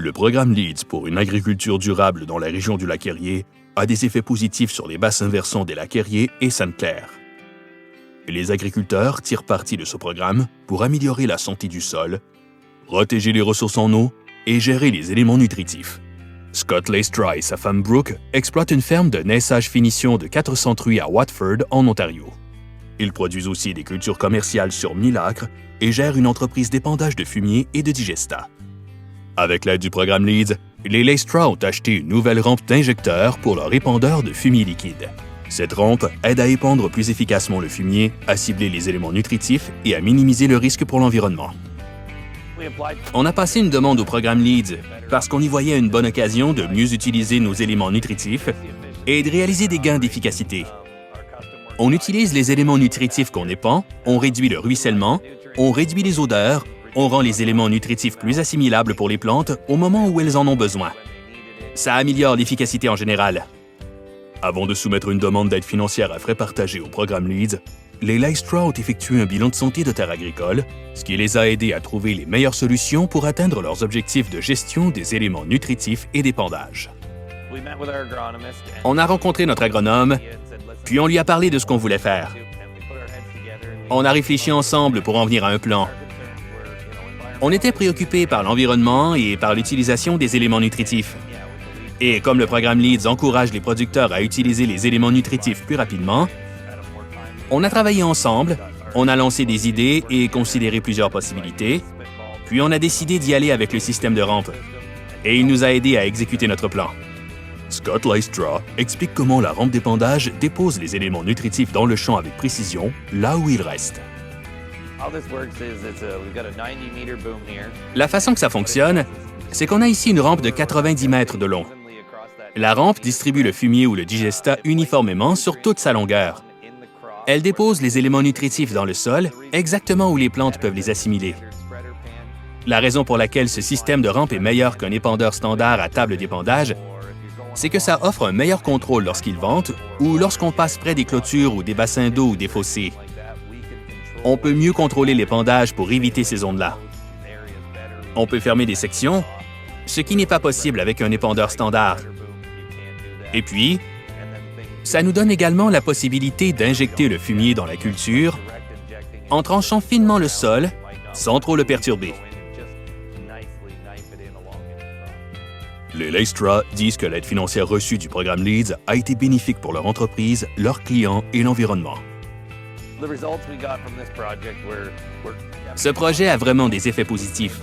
Le programme Leeds pour une agriculture durable dans la région du Lac-Erie a des effets positifs sur les bassins versants des Lac-Erie et Sainte-Claire. Les agriculteurs tirent parti de ce programme pour améliorer la santé du sol, protéger les ressources en eau et gérer les éléments nutritifs. Scott Leistra et sa femme Brooke exploitent une ferme de naissage-finition de 400 truies à Watford, en Ontario. Ils produisent aussi des cultures commerciales sur 1000 acres et gèrent une entreprise d'épandage de fumier et de digestat. Avec l'aide du programme Leeds, les Leistra ont acheté une nouvelle rampe d'injecteur pour leur épandeur de fumier liquide. Cette rampe aide à épandre plus efficacement le fumier, à cibler les éléments nutritifs et à minimiser le risque pour l'environnement. On a passé une demande au programme Leeds parce qu'on y voyait une bonne occasion de mieux utiliser nos éléments nutritifs et de réaliser des gains d'efficacité. On utilise les éléments nutritifs qu'on épand, on réduit le ruissellement, on réduit les odeurs, on rend les éléments nutritifs plus assimilables pour les plantes au moment où elles en ont besoin. Ça améliore l'efficacité en général. Avant de soumettre une demande d'aide financière à frais partagés au programme Leeds, les Leistra ont effectué un bilan de santé de terre agricole, ce qui les a aidés à trouver les meilleures solutions pour atteindre leurs objectifs de gestion des éléments nutritifs et d'épandage. On a rencontré notre agronome, puis on lui a parlé de ce qu'on voulait faire. On a réfléchi ensemble pour en venir à un plan. On était préoccupés par l'environnement et par l'utilisation des éléments nutritifs. Et comme le programme Leeds encourage les producteurs à utiliser les éléments nutritifs plus rapidement, on a travaillé ensemble, on a lancé des idées et considéré plusieurs possibilités, puis on a décidé d'y aller avec le système de rampe. Et il nous a aidés à exécuter notre plan. Scott Leistra explique comment la rampe d'épandage dépose les éléments nutritifs dans le champ avec précision, là où ils restent. La façon que ça fonctionne, c'est qu'on a ici une rampe de 90 mètres de long. La rampe distribue le fumier ou le digestat uniformément sur toute sa longueur. Elle dépose les éléments nutritifs dans le sol, exactement où les plantes peuvent les assimiler. La raison pour laquelle ce système de rampe est meilleur qu'un épandeur standard à table d'épandage, c'est que ça offre un meilleur contrôle lorsqu'il vente ou lorsqu'on passe près des clôtures ou des bassins d'eau ou des fossés. On peut mieux contrôler l'épandage pour éviter ces zones-là. On peut fermer des sections, ce qui n'est pas possible avec un épandeur standard. Et puis, ça nous donne également la possibilité d'injecter le fumier dans la culture en tranchant finement le sol sans trop le perturber. Les Leistra disent que l'aide financière reçue du programme Leeds a été bénéfique pour leur entreprise, leurs clients et l'environnement. Ce projet a vraiment des effets positifs.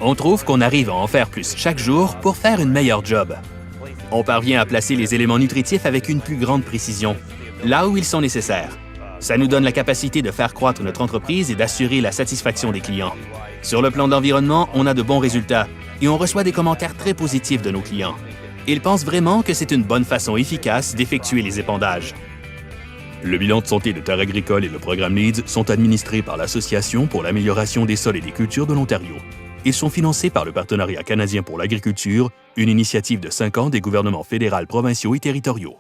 On trouve qu'on arrive à en faire plus chaque jour pour faire une meilleure job. On parvient à placer les éléments nutritifs avec une plus grande précision, là où ils sont nécessaires. Ça nous donne la capacité de faire croître notre entreprise et d'assurer la satisfaction des clients. Sur le plan de l'environnement, on a de bons résultats et on reçoit des commentaires très positifs de nos clients. Ils pensent vraiment que c'est une bonne façon efficace d'effectuer les épandages. Le bilan de santé de terre agricole et le programme Leeds sont administrés par l'Association pour l'amélioration des sols et des cultures de l'Ontario. Ils sont financés par le Partenariat canadien pour l'agriculture, une initiative de 5 ans des gouvernements fédéral, provinciaux et territoriaux.